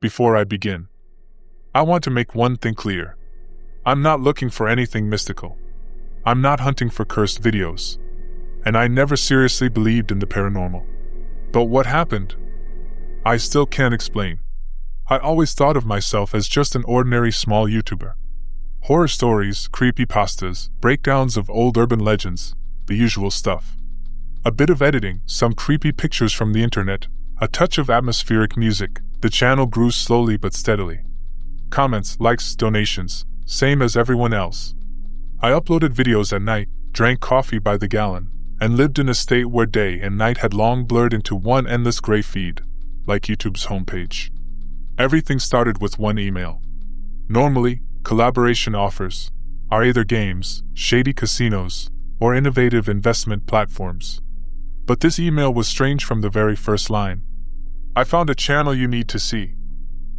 Before I begin, I want to make one thing clear. I'm not looking for anything mystical. I'm not hunting for cursed videos. And I never seriously believed in the paranormal. But what happened? I still can't explain. I always thought of myself as just an ordinary small YouTuber. Horror stories, creepypastas, breakdowns of old urban legends, the usual stuff. A bit of editing, some creepy pictures from the internet, a touch of atmospheric music. The channel grew slowly but steadily. Comments, likes, donations, same as everyone else. I uploaded videos at night, drank coffee by the gallon, and lived in a state where day and night had long blurred into one endless gray feed, like YouTube's homepage. Everything started with one email. Normally, collaboration offers are either games, shady casinos, or innovative investment platforms. But this email was strange from the very first line. I found a channel you need to see.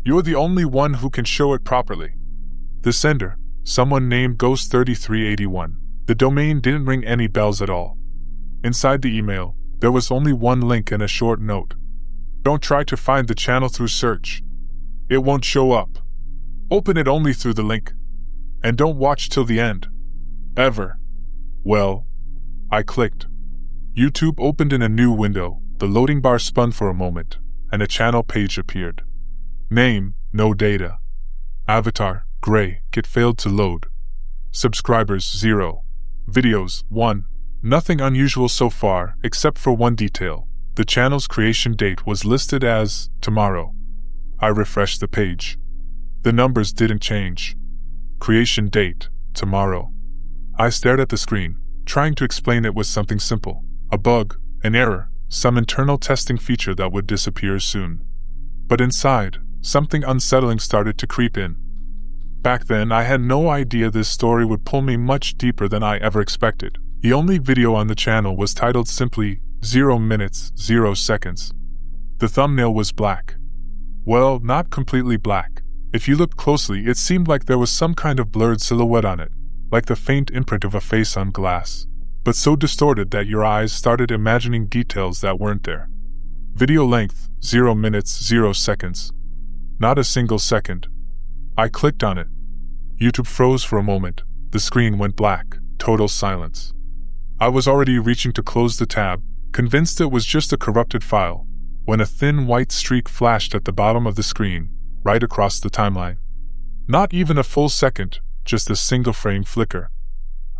You're the only one who can show it properly. The sender, someone named Ghost3381. The domain didn't ring any bells at all. Inside the email, there was only one link and a short note. Don't try to find the channel through search. It won't show up. Open it only through the link. And don't watch till the end. Ever. Well, I clicked. YouTube opened in a new window, the loading bar spun for a moment, and a channel page appeared. Name, no data. Avatar, gray, it failed to load. Subscribers, 0. Videos, 1. Nothing unusual so far, except for one detail. The channel's creation date was listed as tomorrow. I refreshed the page. The numbers didn't change. Creation date, tomorrow. I stared at the screen, trying to explain it with something simple. A bug, an error, some internal testing feature that would disappear soon. But inside, something unsettling started to creep in. Back then, I had no idea this story would pull me much deeper than I ever expected. The only video on the channel was titled simply 0 minutes, 0 seconds. The thumbnail was black. Well, not completely black. If you looked closely, it seemed like there was some kind of blurred silhouette on it, like the faint imprint of a face on glass, but so distorted that your eyes started imagining details that weren't there. Video length, 0 minutes, 0 seconds. Not a single second. I clicked on it. YouTube froze for a moment. The screen went black, total silence. I was already reaching to close the tab, convinced it was just a corrupted file, when a thin white streak flashed at the bottom of the screen, right across the timeline. Not even a full second, just a single frame flicker.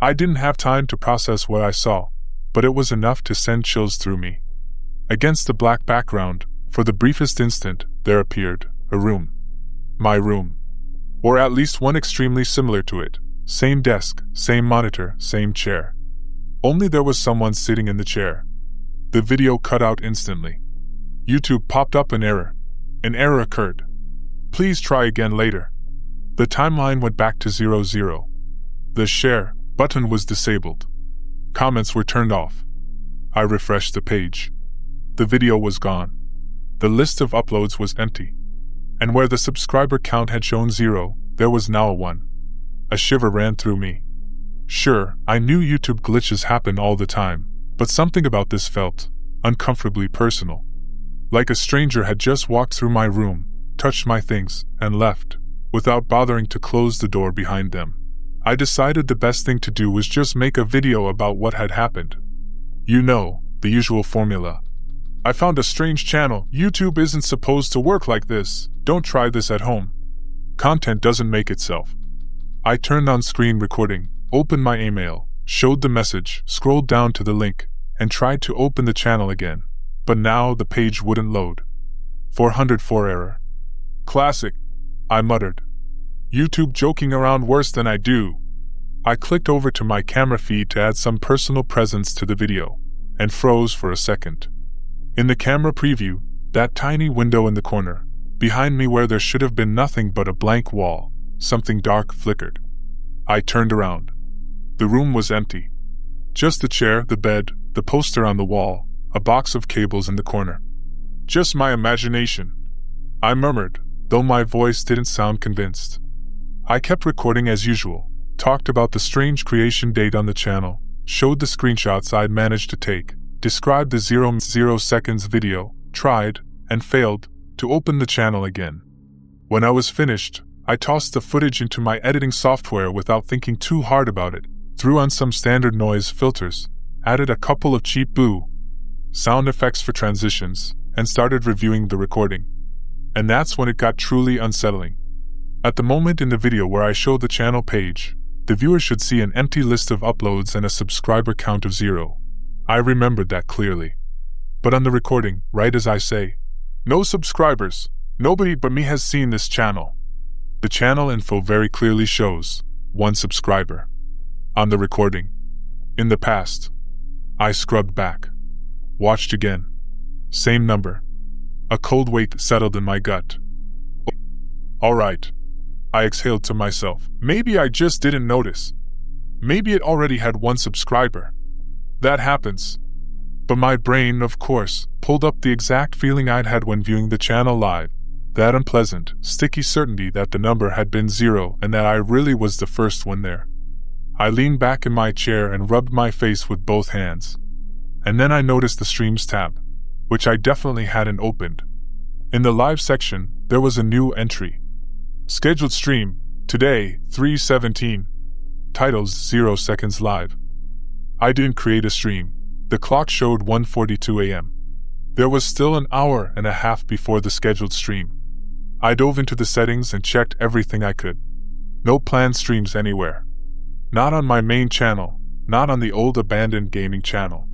I didn't have time to process what I saw, but it was enough to send chills through me. Against the black background, for the briefest instant, there appeared a room. My room. Or at least one extremely similar to it. Same desk, same monitor, same chair. Only there was someone sitting in the chair. The video cut out instantly. YouTube popped up an error. An error occurred. Please try again later. The timeline went back to 00. The share button was disabled. Comments were turned off. I refreshed the page. The video was gone. The list of uploads was empty. And where the subscriber count had shown 0, there was now a 1. A shiver ran through me. Sure, I knew YouTube glitches happen all the time, but something about this felt uncomfortably personal. Like a stranger had just walked through my room, touched my things, and left, without bothering to close the door behind them. I decided the best thing to do was just make a video about what had happened. You know, the usual formula. I found a strange channel. YouTube isn't supposed to work like this. Don't try this at home. Content doesn't make itself. I turned on screen recording, opened my email, showed the message, scrolled down to the link, and tried to open the channel again. But now the page wouldn't load. 404 error. Classic, I muttered. YouTube joking around worse than I do. I clicked over to my camera feed to add some personal presence to the video, and froze for a second. In the camera preview, that tiny window in the corner, behind me where there should have been nothing but a blank wall, something dark flickered. I turned around. The room was empty. Just the chair, the bed, the poster on the wall, a box of cables in the corner. Just my imagination, I murmured, though my voice didn't sound convinced. I kept recording as usual, talked about the strange creation date on the channel, showed the screenshots I'd managed to take, described the 0 seconds video, tried, and failed, to open the channel again. When I was finished, I tossed the footage into my editing software without thinking too hard about it, threw on some standard noise filters, added a couple of cheap boo sound effects for transitions, and started reviewing the recording. And that's when it got truly unsettling. At the moment in the video where I show the channel page, the viewer should see an empty list of uploads and a subscriber count of 0. I remembered that clearly. But on the recording, right as I say, "No subscribers, nobody but me has seen this channel," the channel info very clearly shows 1 subscriber. On the recording, in the past, I scrubbed back, watched again, same number. A cold weight settled in my gut. Alright, I exhaled to myself. Maybe I just didn't notice. Maybe it already had 1 subscriber. That happens. But my brain, of course, pulled up the exact feeling I'd had when viewing the channel live. That unpleasant, sticky certainty that the number had been 0 and that I really was the first one there. I leaned back in my chair and rubbed my face with both hands. And then I noticed the Streams tab, which I definitely hadn't opened. In the live section, there was a new entry. Scheduled stream, today, 3:17. Titles 0 seconds live. I didn't create a stream. The clock showed 1:42 a.m. There was still an hour and a half before the scheduled stream. I dove into the settings and checked everything I could. No planned streams anywhere. Not on my main channel, not on the old abandoned gaming channel.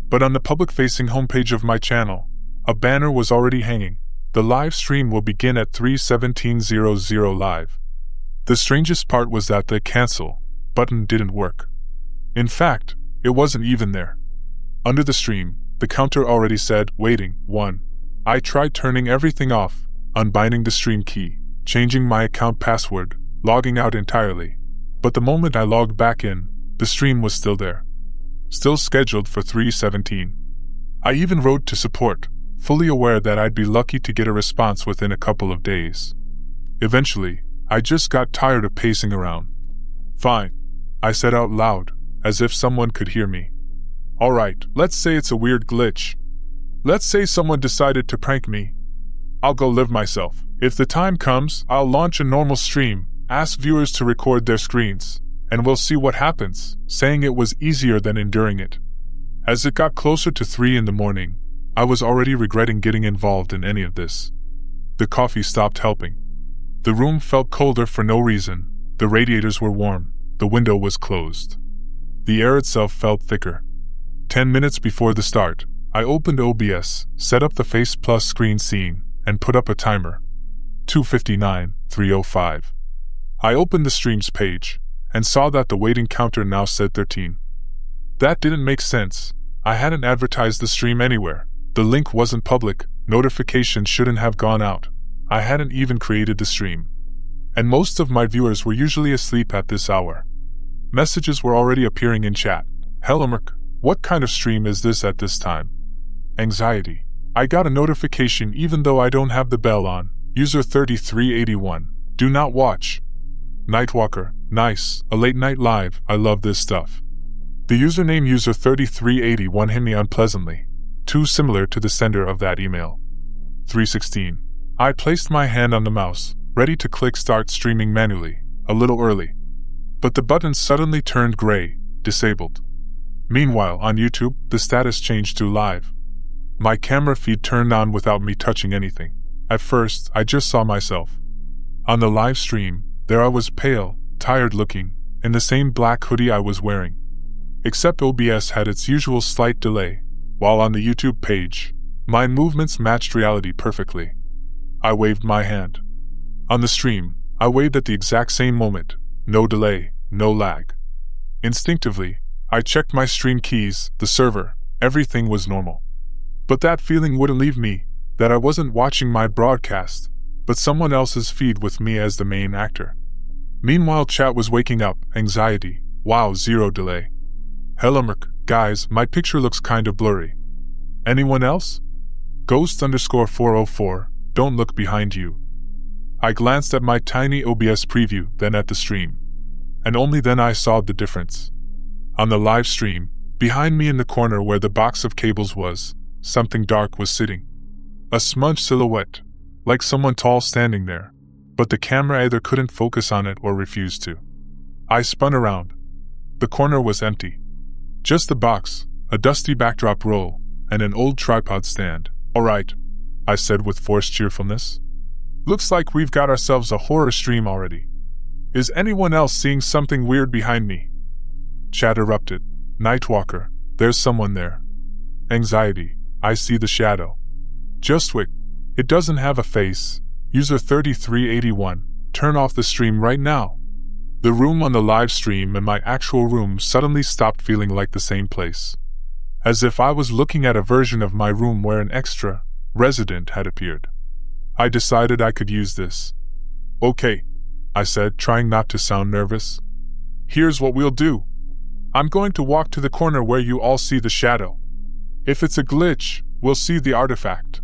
But on the public-facing homepage of my channel, a banner was already hanging. The live stream will begin at 3:17:00 live. The strangest part was that the cancel button didn't work. In fact, it wasn't even there. Under the stream, the counter already said, waiting, 1. I tried turning everything off, unbinding the stream key, changing my account password, logging out entirely. But the moment I logged back in, the stream was still there. Still scheduled for 3:17. I even wrote to support, fully aware that I'd be lucky to get a response within a couple of days. Eventually, I just got tired of pacing around. Fine, I said out loud, as if someone could hear me. Alright, let's say it's a weird glitch. Let's say someone decided to prank me. I'll go live myself. If the time comes, I'll launch a normal stream, ask viewers to record their screens, and we'll see what happens, saying it was easier than enduring it. As it got closer to 3 in the morning, I was already regretting getting involved in any of this. The coffee stopped helping. The room felt colder for no reason. The radiators were warm. The window was closed. The air itself felt thicker. 10 minutes before the start, I opened OBS, set up the Face Plus screen scene, and put up a timer. 2:59, 3:05. I opened the streams page, and saw that the waiting counter now said 13. That didn't make sense. I hadn't advertised the stream anywhere. The link wasn't public, notifications shouldn't have gone out. I hadn't even created the stream. And most of my viewers were usually asleep at this hour. Messages were already appearing in chat. Hello Merc, what kind of stream is this at this time? Anxiety. I got a notification even though I don't have the bell on. User 3381. Do not watch. Nightwalker. Nice. A late night live. I love this stuff. The username user 3381 hit me unpleasantly. Too similar to the sender of that email. 3:16. I placed my hand on the mouse, ready to click start streaming manually, a little early. But the button suddenly turned gray, disabled. Meanwhile, on YouTube, the status changed to live. My camera feed turned on without me touching anything. At first, I just saw myself. On the live stream, there I was pale, tired looking, in the same black hoodie I was wearing. Except OBS had its usual slight delay, while on the YouTube page, my movements matched reality perfectly. I waved my hand. On the stream, I waved at the exact same moment, no delay, no lag. Instinctively, I checked my stream keys, the server, everything was normal. But that feeling wouldn't leave me, that I wasn't watching my broadcast, but someone else's feed with me as the main actor. Meanwhile, chat was waking up, anxiety, wow, 0 delay. Hello Merc, guys, my picture looks kind of blurry. Anyone else? Ghost_404, don't look behind you. I glanced at my tiny OBS preview, then at the stream. And only then I saw the difference. On the live stream, behind me in the corner where the box of cables was, something dark was sitting. A smudged silhouette, like someone tall standing there. but the camera either couldn't focus on it or refused to. I spun around. The corner was empty. Just the box, a dusty backdrop roll, and an old tripod stand. "All right," I said with forced cheerfulness. "Looks like we've got ourselves a horror stream already. Is anyone else seeing something weird behind me?" Chat erupted. "Nightwalker, there's someone there." Anxiety, "I see the shadow." "Just wait. It doesn't have a face." User 3381, turn off the stream right now. The room on the live stream and my actual room suddenly stopped feeling like the same place. As if I was looking at a version of my room where an extra resident had appeared. I decided I could use this. "Okay," I said, trying not to sound nervous. "Here's what we'll do. I'm going to walk to the corner where you all see the shadow. If it's a glitch, we'll see the artifact.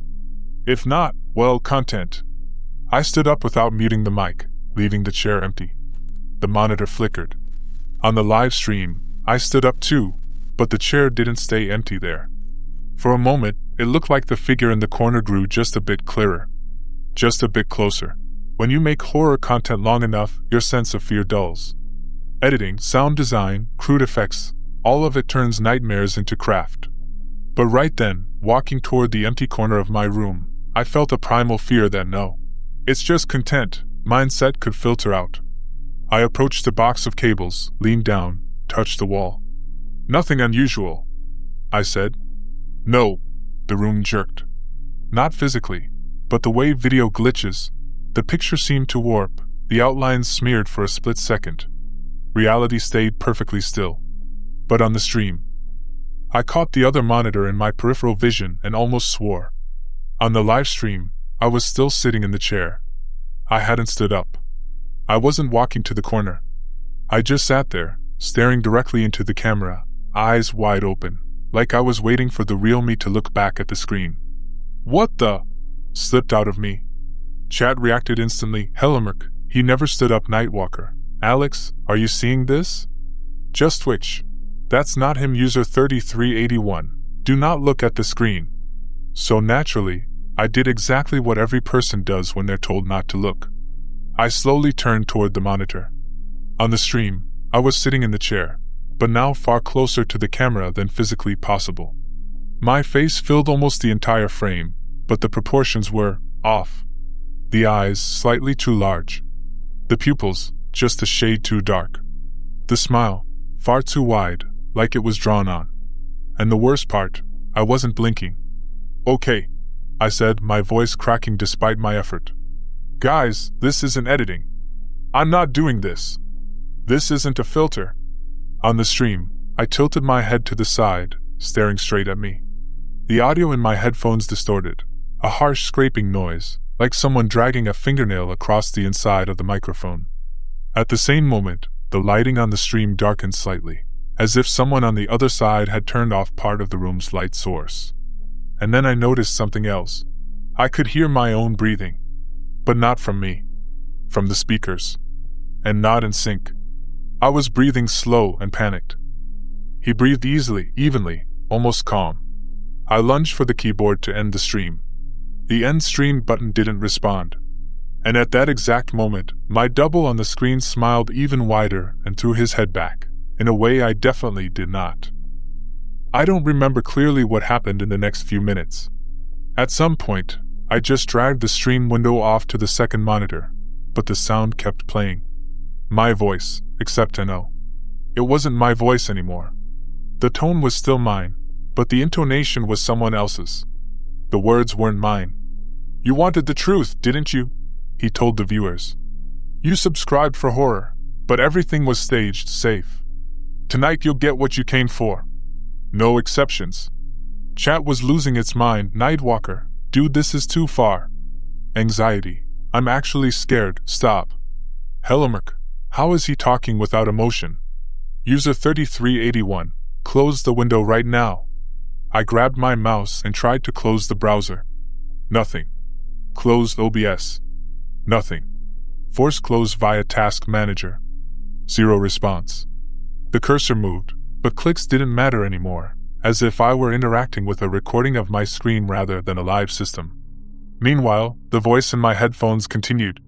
If not, well, content." I stood up without muting the mic, leaving the chair empty. The monitor flickered. On the live stream, I stood up too, but the chair didn't stay empty there. For a moment, it looked like the figure in the corner grew just a bit clearer. Just a bit closer. When you make horror content long enough, your sense of fear dulls. Editing, sound design, crude effects, all of it turns nightmares into craft. But right then, walking toward the empty corner of my room, I felt a primal fear that no, it's just content, mindset could filter out. I approached the box of cables, leaned down, touched the wall. "Nothing unusual," I said. "No," the room jerked. Not physically, but the way video glitches. The picture seemed to warp, the outlines smeared for a split second. Reality stayed perfectly still. But on the stream, I caught the other monitor in my peripheral vision and almost swore. On the live stream, I was still sitting in the chair. I hadn't stood up. I wasn't walking to the corner. I just sat there, staring directly into the camera, eyes wide open, like I was waiting for the real me to look back at the screen. "What the?" slipped out of me. Chat reacted instantly. "Hellermerk, he never stood up, Nightwalker. Alex, are you seeing this?" "Just twitch. That's not him." User 3381, do not look at the screen. So naturally, I did exactly what every person does when they're told not to look. I slowly turned toward the monitor. On the stream, I was sitting in the chair, but now far closer to the camera than physically possible. My face filled almost the entire frame, but the proportions were off. The eyes slightly too large. The pupils just a shade too dark. The smile far too wide, like it was drawn on. And the worst part, I wasn't blinking. "Okay," I said, my voice cracking despite my effort. "Guys, this isn't editing. I'm not doing this. This isn't a filter." On the stream, I tilted my head to the side, staring straight at me. The audio in my headphones distorted, a harsh scraping noise, like someone dragging a fingernail across the inside of the microphone. At the same moment, the lighting on the stream darkened slightly, as if someone on the other side had turned off part of the room's light source. And then I noticed something else. I could hear my own breathing. But not from me. From the speakers. And not in sync. I was breathing slow and panicked. He breathed easily, evenly, almost calm. I lunged for the keyboard to end the stream. The end stream button didn't respond. And at that exact moment, my double on the screen smiled even wider and threw his head back, in a way I definitely did not. I don't remember clearly what happened in the next few minutes. At some point, I just dragged the stream window off to the second monitor, but the sound kept playing. My voice, except no. It wasn't my voice anymore. The tone was still mine, but the intonation was someone else's. The words weren't mine. "You wanted the truth, didn't you?" he told the viewers. "You subscribed for horror, but everything was staged, safe. Tonight you'll get what you came for. No exceptions." Chat was losing its mind. "Nightwalker, dude, this is too far." Anxiety, "I'm actually scared, stop." Hellermerk, how is he talking without emotion? User 3381, close the window right now. I grabbed my mouse and tried to close the browser. Nothing. Close OBS. Nothing. Force close via Task Manager. Zero response. The cursor moved, but clicks didn't matter anymore, as if I were interacting with a recording of my screen rather than a live system. Meanwhile, the voice in my headphones continued.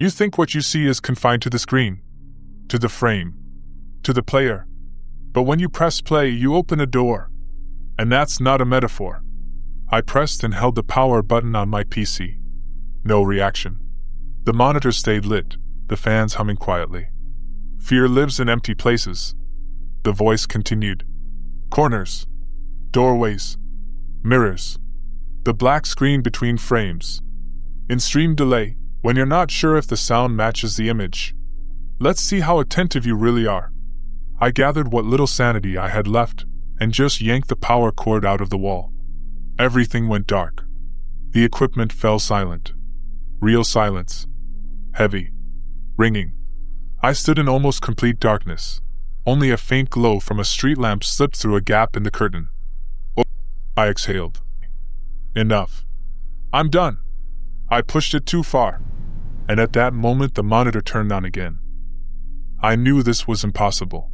You think what you see is confined to the screen, to the frame, to the player. But when you press play, you open a door. And that's not a metaphor. I pressed and held the power button on my PC. No reaction. The monitor stayed lit, the fans humming quietly. Fear lives in empty places. The voice continued. Corners. Doorways. Mirrors. The black screen between frames. In stream delay, when you're not sure if the sound matches the image. Let's see how attentive you really are. I gathered what little sanity I had left and just yanked the power cord out of the wall. Everything went dark. The equipment fell silent. Real silence. Heavy. Ringing. I stood in almost complete darkness. Only a faint glow from a street lamp slipped through a gap in the curtain. Oh, I exhaled. Enough. I'm done. I pushed it too far. And at that moment the monitor turned on again. I knew this was impossible.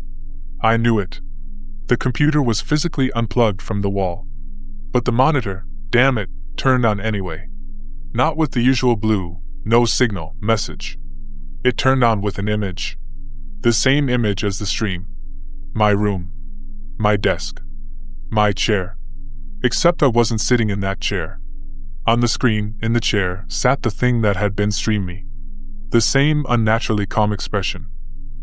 I knew it. The computer was physically unplugged from the wall. But the monitor, damn it, turned on anyway. Not with the usual blue, no signal, message. It turned on with an image. The same image as the stream. My room. My desk. My chair. Except I wasn't sitting in that chair. On the screen, in the chair, sat the thing that had been streaming. The same unnaturally calm expression.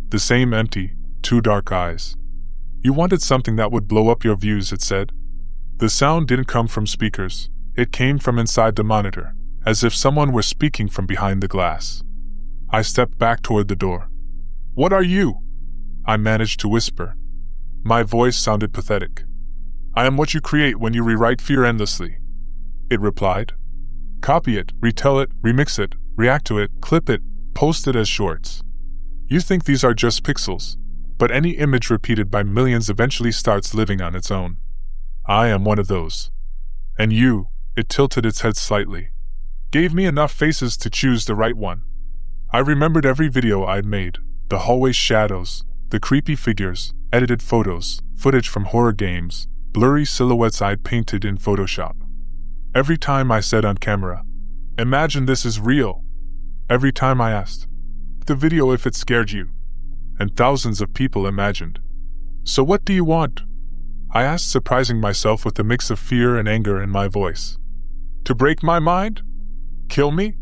The same empty, too dark eyes. You wanted something that would blow up your views, it said. The sound didn't come from speakers. It came from inside the monitor, as if someone were speaking from behind the glass. I stepped back toward the door. What are you? I managed to whisper. My voice sounded pathetic. I am what you create when you rewrite fear endlessly. It replied. Copy it, retell it, remix it, react to it, clip it, post it as shorts. You think these are just pixels, but any image repeated by millions eventually starts living on its own. I am one of those. And you, it tilted its head slightly, gave me enough faces to choose the right one. I remembered every video I'd made, the hallway shadows, the creepy figures, edited photos, footage from horror games, blurry silhouettes I'd painted in Photoshop. Every time I said on camera, imagine this is real. Every time I asked the video if it scared you. And thousands of people imagined. So what do you want? I asked, surprising myself with a mix of fear and anger in my voice. To break my mind? Kill me?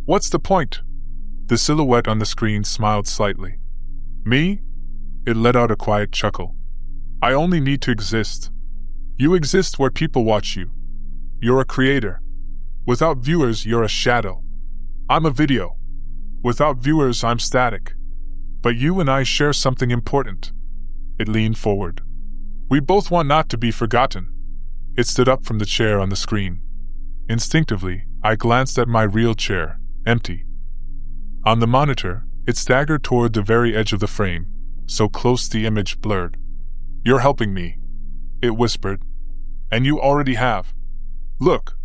What's the point? The silhouette on the screen smiled slightly. Me? It let out a quiet chuckle. I only need to exist. You exist where people watch you. You're a creator. Without viewers, you're a shadow. I'm a video. Without viewers, I'm static. But you and I share something important. It leaned forward. We both want not to be forgotten. It stood up from the chair on the screen. Instinctively, I glanced at my real chair, empty. On the monitor, it staggered toward the very edge of the frame, so close the image blurred. You're helping me, it whispered. And you already have. Look.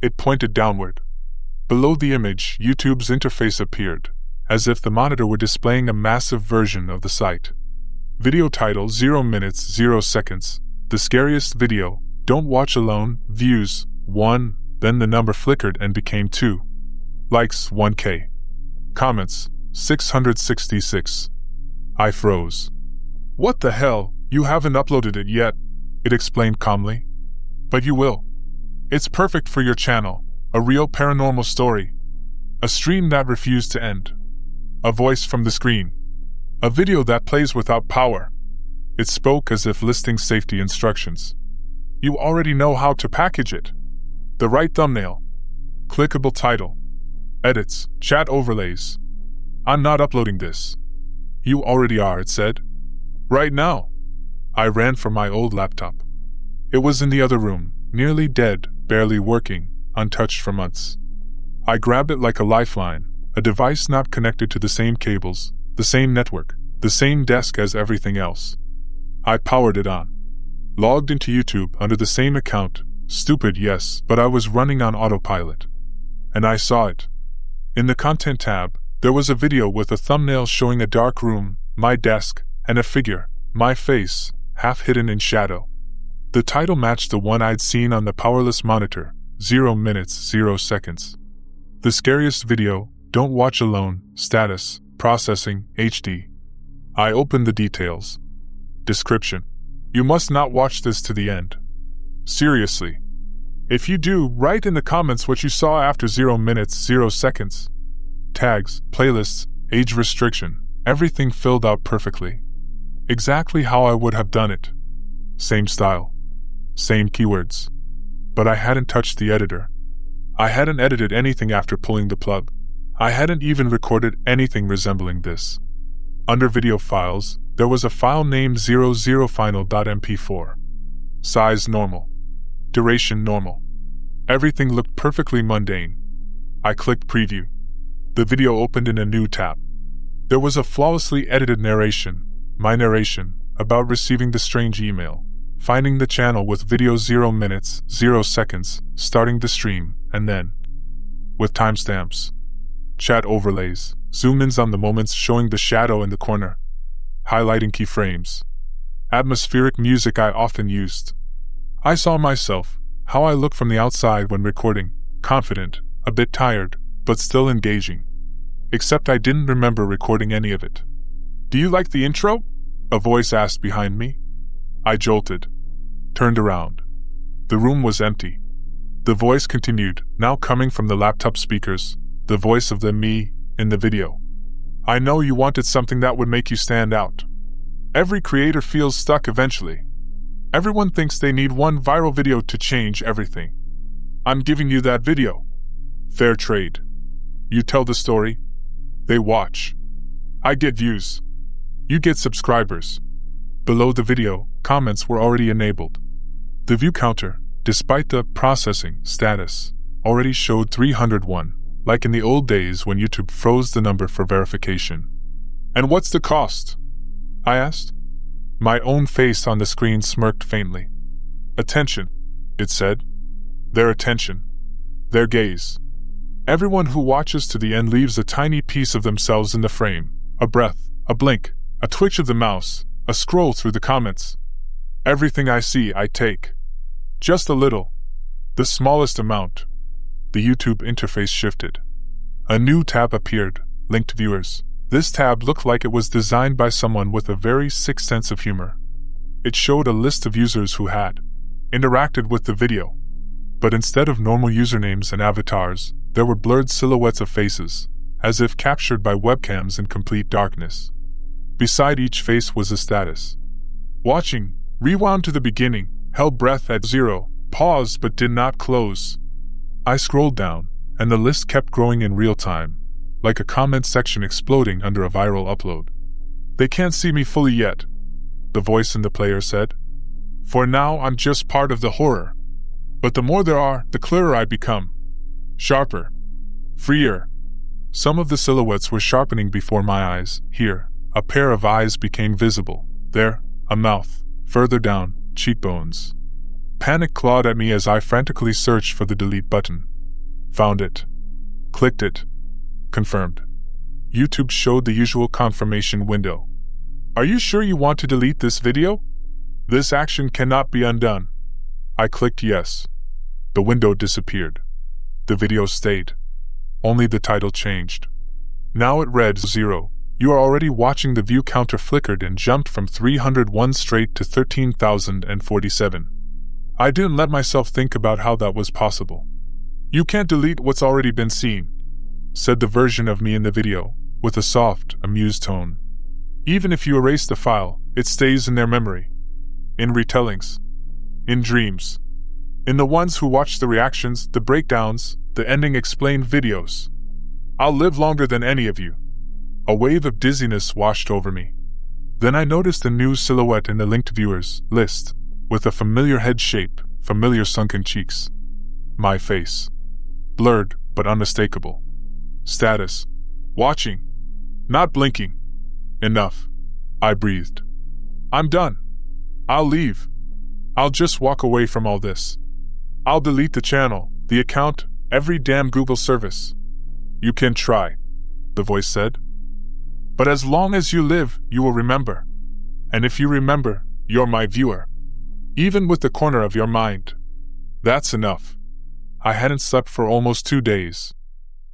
It pointed downward. Below the image, YouTube's interface appeared, as if the monitor were displaying a massive version of the site. Video title 0 minutes 0 seconds. The scariest video. Don't watch alone. Views 1. Then the number flickered and became 2. Likes 1K. Comments 666. I froze. What the hell? You haven't uploaded it yet, it explained calmly. But you will. It's perfect for your channel. A real paranormal story. A stream that refused to end. A voice from the screen. A video that plays without power. It spoke as if listing safety instructions. You already know how to package it. The right thumbnail. Clickable title. Edits, chat overlays. I'm not uploading this. You already are, it said. Right now. I ran for my old laptop. It was in the other room, nearly dead, barely working, untouched for months. I grabbed it like a lifeline, a device not connected to the same cables, the same network, the same desk as everything else. I powered it on. Logged into YouTube under the same account. Stupid, yes, but I was running on autopilot. And I saw it. In the content tab, there was a video with a thumbnail showing a dark room, my desk, and a figure, my face, half hidden in shadow. The title matched the one I'd seen on the powerless monitor, 0 minutes 0 seconds. The scariest video. Don't watch alone, status, processing, HD. I opened the details. Description. You must not watch this to the end. Seriously. If you do, write in the comments what you saw after 0 minutes, 0 seconds. Tags, playlists, age restriction, everything filled out perfectly. Exactly how I would have done it. Same style. Same keywords. But I hadn't touched the editor. I hadn't edited anything after pulling the plug. I hadn't even recorded anything resembling this. Under video files, there was a file named 00final.mp4. Size normal. Duration normal. Everything looked perfectly mundane. I clicked preview. The video opened in a new tab. There was a flawlessly edited narration, my narration, about receiving the strange email, finding the channel with video 0 minutes, 0 seconds, starting the stream, and then, with timestamps, chat overlays, zoom-ins on the moments showing the shadow in the corner, highlighting keyframes, atmospheric music I often used. I saw myself, how I look from the outside when recording, confident, a bit tired, but still engaging. Except I didn't remember recording any of it. "Do you like the intro?" a voice asked behind me. I jolted. Turned around. The room was empty. The voice continued, now coming from the laptop speakers, the voice of the me in the video. "I know you wanted something that would make you stand out. Every creator feels stuck eventually. Everyone thinks they need one viral video to change everything. I'm giving you that video. Fair trade. You tell the story. They watch. I get views. You get subscribers." Below the video, comments were already enabled. The view counter, despite the processing status, already showed 301, like in the old days when YouTube froze the number for verification. "And what's the cost?" I asked. My own face on the screen smirked faintly. "Attention," it said. "Their attention. Their gaze. Everyone who watches to the end leaves a tiny piece of themselves in the frame. A breath, a blink, a twitch of the mouse, a scroll through the comments. Everything I see, I take. Just a little. The smallest amount." The YouTube interface shifted. A new tab appeared, linked viewers. This tab looked like it was designed by someone with a very sick sense of humor. It showed a list of users who had interacted with the video. But instead of normal usernames and avatars, there were blurred silhouettes of faces, as if captured by webcams in complete darkness. Beside each face was a status. "Watching, rewound to the beginning, held breath at 0, paused but did not close." I scrolled down, and the list kept growing in real time, like a comment section exploding under a viral upload. "They can't see me fully yet," the voice in the player said. "For now, I'm just part of the horror. But the more there are, the clearer I become. Sharper. Freer." Some of the silhouettes were sharpening before my eyes. Here, a pair of eyes became visible. There, a mouth. Further down, cheekbones. Panic clawed at me as I frantically searched for the delete button. Found it. Clicked it. Confirmed. YouTube showed the usual confirmation window. "Are you sure you want to delete this video? This action cannot be undone." I clicked yes. The window disappeared. The video stayed. Only the title changed. Now it read 0. You are already watching. The view counter flickered and jumped from 301 straight to 13,047. I didn't let myself think about how that was possible. "You can't delete what's already been seen," said the version of me in the video, with a soft, amused tone. "Even if you erase the file, it stays in their memory. In retellings. In dreams. In the ones who watch the reactions, the breakdowns, the ending explained videos. I'll live longer than any of you." A wave of dizziness washed over me. Then I noticed a new silhouette in the linked viewers list, with a familiar head shape, familiar sunken cheeks. My face. Blurred, but unmistakable. Status. Watching. Not blinking. Enough. I breathed. "I'm done. I'll leave. I'll just walk away from all this. I'll delete the channel, the account, every damn Google service." "You can try," the voice said. "But as long as you live, you will remember. And if you remember, you're my viewer. Even with the corner of your mind. That's enough." I hadn't slept for almost 2 days.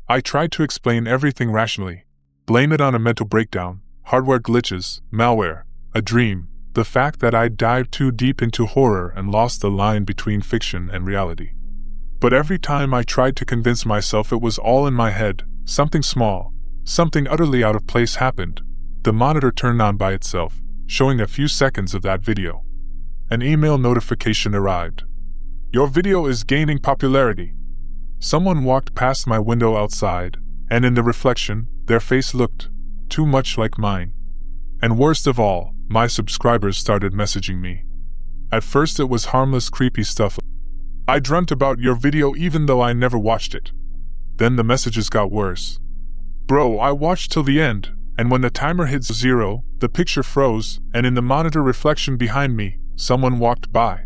I tried to explain everything rationally. Blame it on a mental breakdown, hardware glitches, malware, a dream, the fact that I dived too deep into horror and lost the line between fiction and reality. But every time I tried to convince myself it was all in my head, something small, something utterly out of place happened. The monitor turned on by itself, showing a few seconds of that video. An email notification arrived. Your video is gaining popularity. Someone walked past my window outside, and in the reflection, their face looked too much like mine. And worst of all, my subscribers started messaging me. At first it was harmless, creepy stuff. I dreamt about your video even though I never watched it. Then the messages got worse. Bro, I watched till the end, and when the timer hit 0, the picture froze, and in the monitor reflection behind me, someone walked by.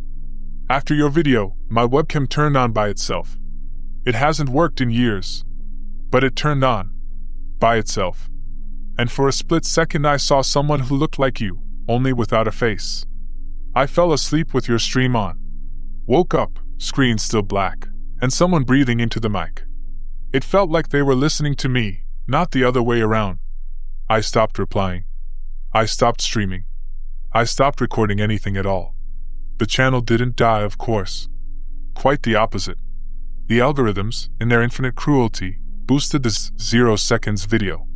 After your video, my webcam turned on by itself. It hasn't worked in years. But it turned on. By itself. And for a split second I saw someone who looked like you, only without a face. I fell asleep with your stream on. Woke up, screen still black, and someone breathing into the mic. It felt like they were listening to me, not the other way around. I stopped replying. I stopped streaming. I stopped recording anything at all. The channel didn't die, of course. Quite the opposite. The algorithms, in their infinite cruelty, boosted this 0 seconds video.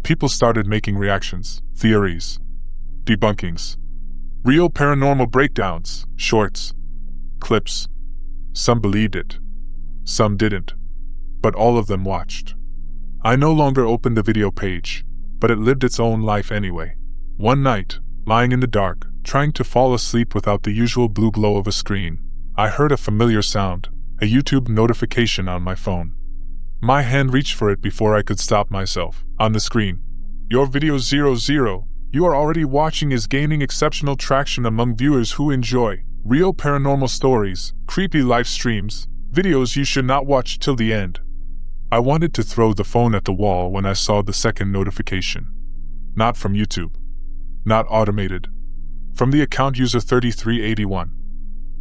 People started making reactions, theories, debunkings, real paranormal breakdowns, shorts, clips. Some believed it. Some didn't. But all of them watched. I no longer opened the video page, but it lived its own life anyway. One night, lying in the dark, trying to fall asleep without the usual blue glow of a screen, I heard a familiar sound, a YouTube notification on my phone. My hand reached for it before I could stop myself. On the screen, your video 00 you are already watching is gaining exceptional traction among viewers who enjoy real paranormal stories, creepy live streams, videos you should not watch till the end. I wanted to throw the phone at the wall when I saw the second notification. Not from YouTube. Not automated. From the account user 3381.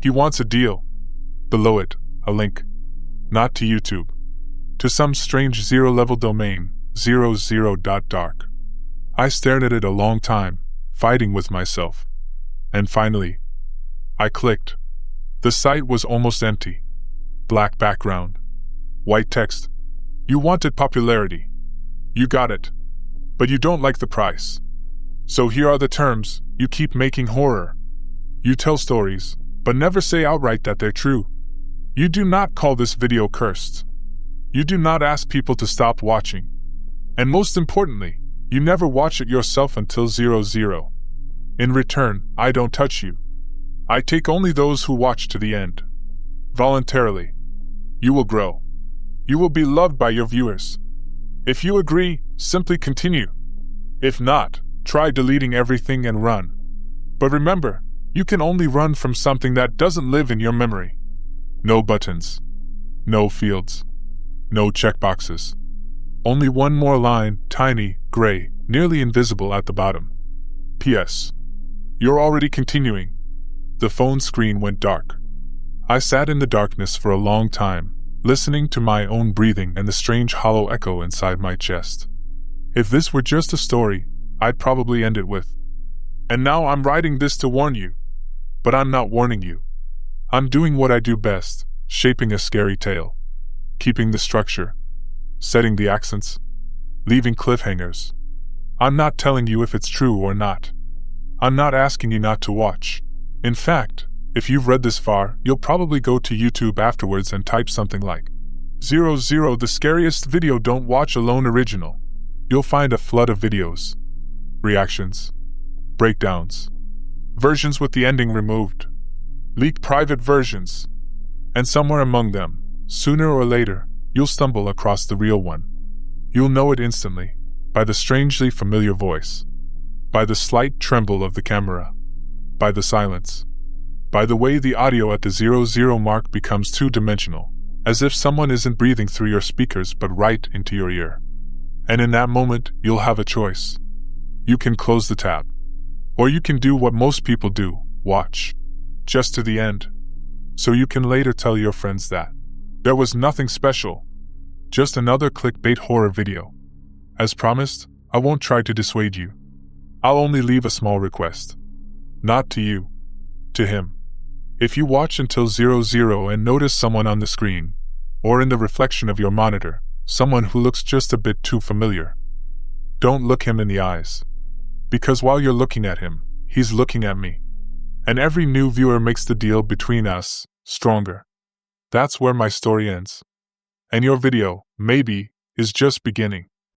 He wants a deal. Below it, a link. Not to YouTube. To some strange zero-level domain, 00.dark. I stared at it a long time, fighting with myself. And finally, I clicked. The site was almost empty. Black background. White text. You wanted popularity. You got it. But you don't like the price. So here are the terms: you keep making horror. You tell stories, but never say outright that they're true. You do not call this video cursed. You do not ask people to stop watching. And most importantly, you never watch it yourself until 00. In return, I don't touch you. I take only those who watch to the end. Voluntarily. You will grow. You will be loved by your viewers. If you agree, simply continue. If not, try deleting everything and run. But remember, you can only run from something that doesn't live in your memory. No buttons. No fields. No checkboxes. Only one more line, tiny, gray, nearly invisible at the bottom. P.S. You're already continuing. The phone screen went dark. I sat in the darkness for a long time, listening to my own breathing and the strange hollow echo inside my chest. If this were just a story, I'd probably end it with, "And now I'm writing this to warn you." But I'm not warning you. I'm doing what I do best, shaping a scary tale. Keeping the structure. Setting the accents. Leaving cliffhangers. I'm not telling you if it's true or not. I'm not asking you not to watch. In fact, if you've read this far, you'll probably go to YouTube afterwards and type something like 00 the scariest video don't watch alone original. You'll find a flood of videos. Reactions. Breakdowns. Versions with the ending removed. Leaked private versions. And somewhere among them, sooner or later, you'll stumble across the real one. You'll know it instantly, by the strangely familiar voice, by the slight tremble of the camera, by the silence, by the way the audio at the 00 mark becomes two-dimensional, as if someone isn't breathing through your speakers but right into your ear. And in that moment, you'll have a choice. You can close the tab. Or you can do what most people do, watch. Just to the end. So you can later tell your friends that there was nothing special. Just another clickbait horror video. As promised, I won't try to dissuade you. I'll only leave a small request. Not to you. To him. If you watch until 00 and notice someone on the screen, or in the reflection of your monitor, someone who looks just a bit too familiar, don't look him in the eyes. Because while you're looking at him, he's looking at me. And every new viewer makes the deal between us stronger. That's where my story ends. And your video, maybe, is just beginning.